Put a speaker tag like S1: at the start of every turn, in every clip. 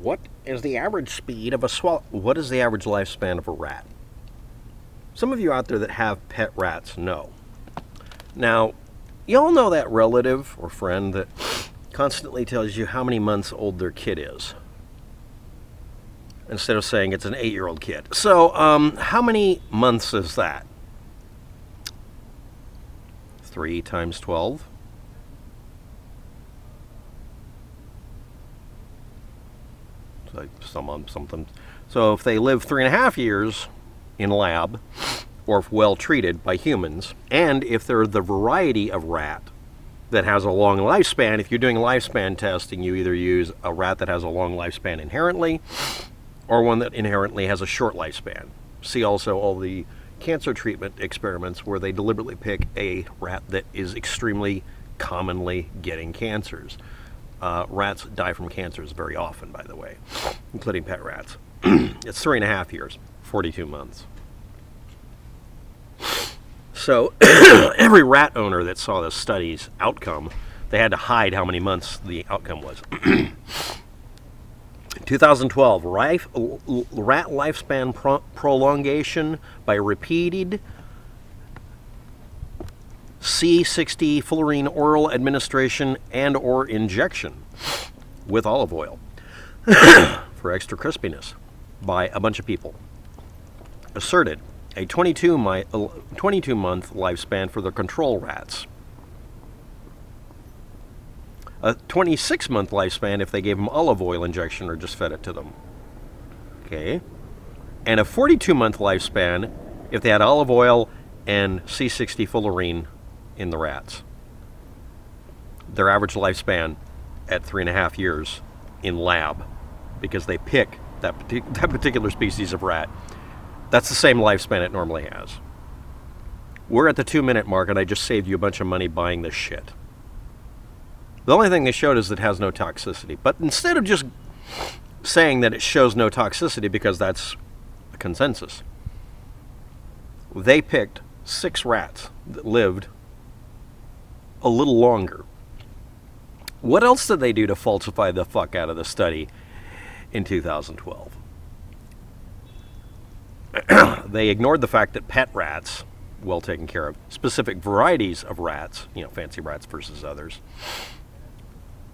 S1: What is the average speed of a swallow? What is the average lifespan of a rat? Some of you out there that have pet rats know. Now, you all know that relative or friend that constantly tells you how many months old their kid is, instead of saying it's an 8-year-old kid. So, how many months is that? 3 times 12? Like something. So if they live 3.5 years in lab, or if well treated by humans, and if they're the variety of rat that has a long lifespan, if you're doing lifespan testing, you either use a rat that has a long lifespan inherently, or one that inherently has a short lifespan. See also all the cancer treatment experiments where they deliberately pick a rat that is extremely commonly getting cancers. Rats die from cancers very often, by the way, including pet rats. It's 3.5 years, 42 months. So every rat owner that saw this study's outcome, they had to hide how many months the outcome was. 2012, rat lifespan prolongation by repeated C60 fullerene oral administration and or injection with olive oil for extra crispiness by a bunch of people asserted a 22-month lifespan for the control rats, a 26-month lifespan if they gave them olive oil injection or just fed it to them. Okay. And a 42-month lifespan if they had olive oil and C60 fullerene in the rats. Their average lifespan at 3.5 years in lab, because they pick that particular species of rat, that's the same lifespan it normally has. We're at the 2-minute mark, and I just saved you a bunch of money buying this shit. The only thing they showed is that it has no toxicity. But instead of just saying that it shows no toxicity because that's a consensus, they picked 6 rats that lived a little longer. What else did they do to falsify the fuck out of the study in 2012? They ignored the fact that pet rats, well taken care of, specific varieties of rats, fancy rats versus others,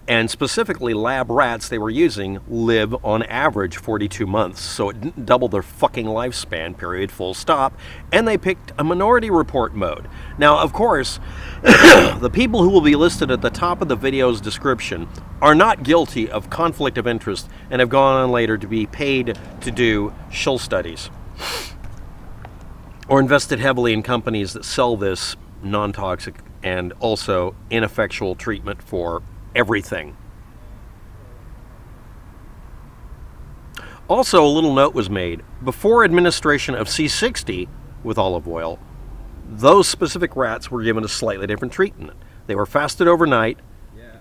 S1: and specifically lab rats they were using live on average 42 months, so it didn't double their fucking lifespan, period, full stop, and they picked a minority report mode. Now, of course, the people who will be listed at the top of the video's description are not guilty of conflict of interest and have gone on later to be paid to do shill studies or invested heavily in companies that sell this non-toxic and also ineffectual treatment for everything. Also, a little note was made. Before administration of C60 with olive oil, those specific rats were given a slightly different treatment. They were fasted overnight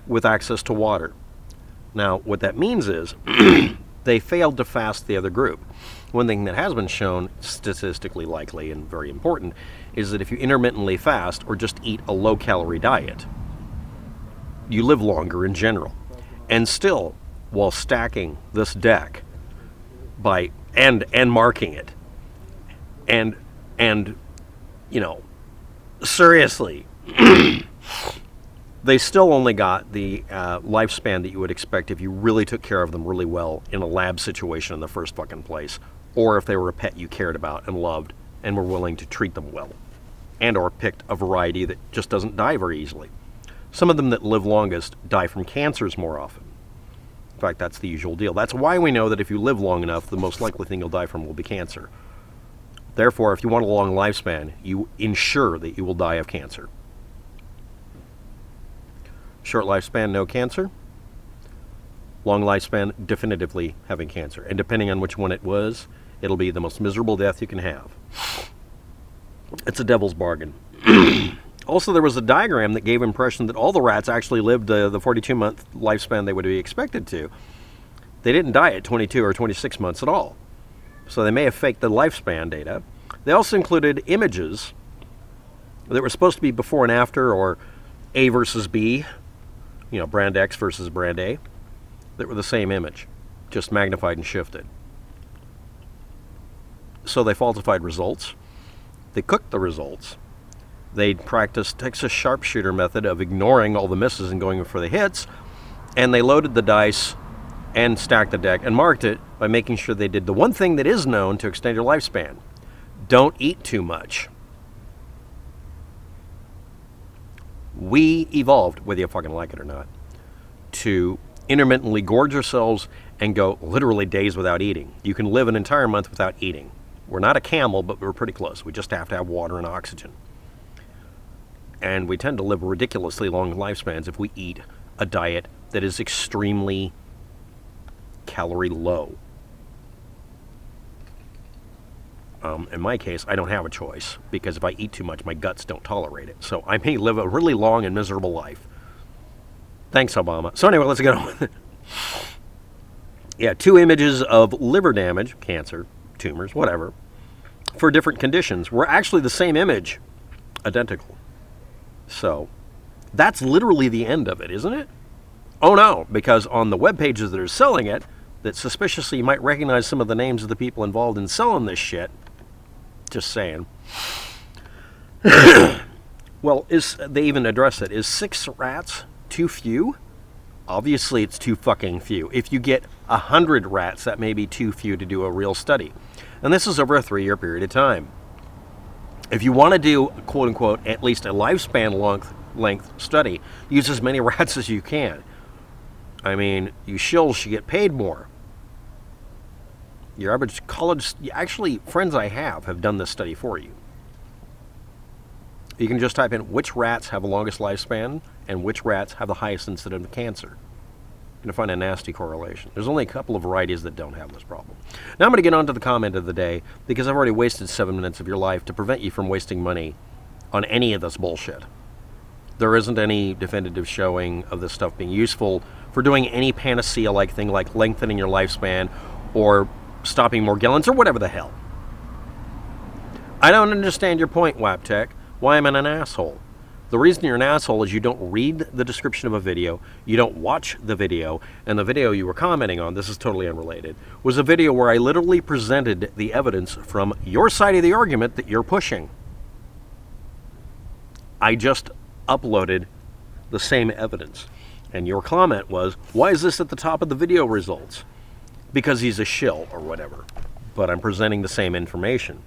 S1: with access to water. Now, what that means is they failed to fast the other group. One thing that has been shown, statistically likely and very important, is that if you intermittently fast or just eat a low-calorie diet, you live longer in general. And still, while stacking this deck by and marking it, and seriously, they still only got the lifespan that you would expect if you really took care of them really well in a lab situation in the first fucking place, or if they were a pet you cared about and loved and were willing to treat them well, and or picked a variety that just doesn't die very easily. Some of them that live longest die from cancers more often. In fact, that's the usual deal. That's why we know that if you live long enough, the most likely thing you'll die from will be cancer. Therefore, if you want a long lifespan, you ensure that you will die of cancer. Short lifespan, no cancer. Long lifespan, definitively having cancer. And depending on which one it was, it'll be the most miserable death you can have. It's a devil's bargain. Also, there was a diagram that gave impression that all the rats actually lived the 42-month lifespan they would be expected to. They didn't die at 22 or 26 months at all. So they may have faked the lifespan data. They also included images that were supposed to be before and after, or A versus B, brand X versus brand A, that were the same image. just magnified and shifted. So they falsified results. They cooked the results. They practiced Texas sharpshooter method of ignoring all the misses and going for the hits. And they loaded the dice and stacked the deck and marked it by making sure they did the one thing that is known to extend your lifespan. Don't eat too much. We evolved, whether you fucking like it or not, to intermittently gorge ourselves and go literally days without eating. You can live an entire month without eating. We're not a camel, but we're pretty close. We just have to have water and oxygen. And we tend to live ridiculously long lifespans if we eat a diet that is extremely calorie low. In my case, I don't have a choice, because if I eat too much, my guts don't tolerate it. So I may live a really long and miserable life. Thanks, Obama. So anyway, let's get on with it. Yeah, 2 images of liver damage, cancer, tumors, whatever, for different conditions were actually the same image, identical. So that's literally the end of it, isn't it? Oh no, because on the web pages that are selling it, that suspiciously you might recognize some of the names of the people involved in selling this shit. Just saying. Well, they even address it. Is 6 rats too few? Obviously, it's too fucking few. If you get 100 rats, that may be too few to do a real study. And this is over a 3-year period of time. If you want to do, quote unquote, at least a lifespan length study, use as many rats as you can. I mean, you shills should get paid more. Your average college, actually, friends I have done this study for you. You can just type in which rats have the longest lifespan and which rats have the highest incidence of cancer. You're going to find a nasty correlation. There's only a couple of varieties that don't have this problem. Now I'm going to get on to the comment of the day, because I've already wasted 7 minutes of your life to prevent you from wasting money on any of this bullshit. There isn't any definitive showing of this stuff being useful for doing any panacea-like thing like lengthening your lifespan or stopping Morgellons or whatever the hell. I don't understand your point, WAPTech. Why am I an asshole? The reason you're an asshole is you don't read the description of a video, you don't watch the video, and the video you were commenting on, this is totally unrelated, was a video where I literally presented the evidence from your side of the argument that you're pushing. I just uploaded the same evidence. And your comment was, why is this at the top of the video results? Because he's a shill or whatever. But I'm presenting the same information.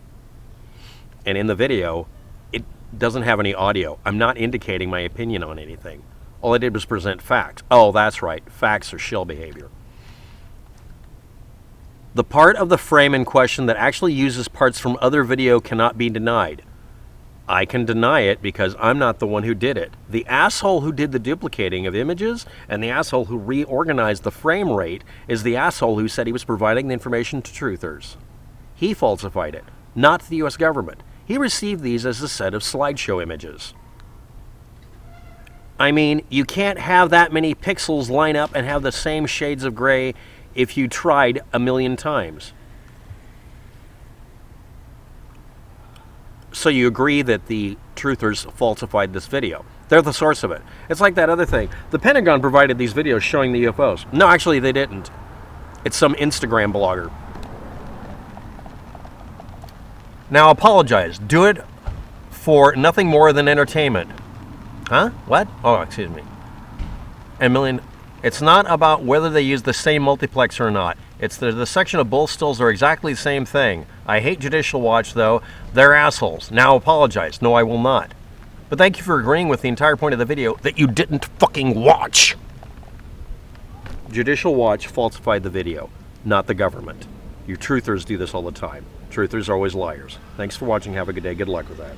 S1: And in the video, it doesn't have any audio. I'm not indicating my opinion on anything. All I did was present facts. Oh, that's right. Facts are shill behavior. The part of the frame in question that actually uses parts from other video cannot be denied. I can deny it because I'm not the one who did it. The asshole who did the duplicating of images and the asshole who reorganized the frame rate is the asshole who said he was providing the information to truthers. He falsified it, not the U.S. government. He received these as a set of slideshow images. I mean, you can't have that many pixels line up and have the same shades of gray if you tried a million times. So you agree that the truthers falsified this video. They're the source of it. It's like that other thing. The Pentagon provided these videos showing the UFOs. No, actually they didn't. It's some Instagram blogger. Now apologize. Do it for nothing more than entertainment. Huh? What? Oh, excuse me. It's not about whether they use the same multiplexer or not. It's the section of both stills are exactly the same thing. I hate Judicial Watch, though. They're assholes. Now apologize. No, I will not. But thank you for agreeing with the entire point of the video that you didn't fucking watch. Judicial Watch falsified the video, not the government. You truthers do this all the time. Truthers are always liars. Thanks for watching. Have a good day. Good luck with that.